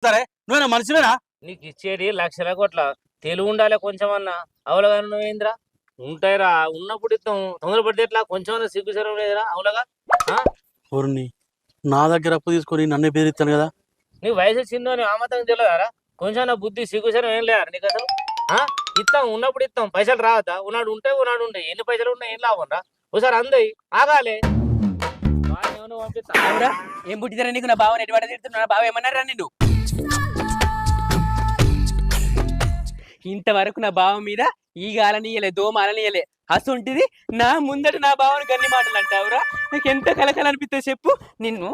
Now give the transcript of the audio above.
సరే నువ్వేనా మనిషివేనా? నీకు ఇచ్చేది లక్షల కోట్ల తెలివి ఉండాలి కొంచెం అన్నా. అవలగా నువ్వేంద్రా ఉంటాయిరా ఉన్నప్పుడు ఇస్తాం తొందరపడితే ఎట్లా కొంచెం సిగ్గు సరం లేదురా అవలగా. ఊరిని నా దగ్గర అప్పు తీసుకొని నన్నే బెదిరిస్తాను కదా. నీ వయసు చిన్న ఆ మాత్రం తెలియదారా? కొంచెం నా బుద్ధి సిగ్గు సరం ఏం లేదా నీకు అసలు? ఇస్తాం ఉన్నప్పుడు ఇస్తాం పైసలు రావద్దా? ఉన్నాడు ఉంటే ఉన్నాడు ఉండే ఎన్ని పైసలు ఉన్నాయి ఏం లాభం రా? ఒకసారి అందయి ఆగాలి. అవురా ఏం పుట్టిదరా నీకు? నా బావని ఎటువంటి తిడుతున్నా? బావ ఏమన్నారా నిన్ను? ఇంతవరకు నా బావ మీద ఈ గాలనీయలే దోమాలనీయలే అసొంటిది నా ముందట నా బావని గన్ని మాటలు అంటావురా? నాకు ఎంత కలకల అనిపిస్తే చెప్పు నిన్ను.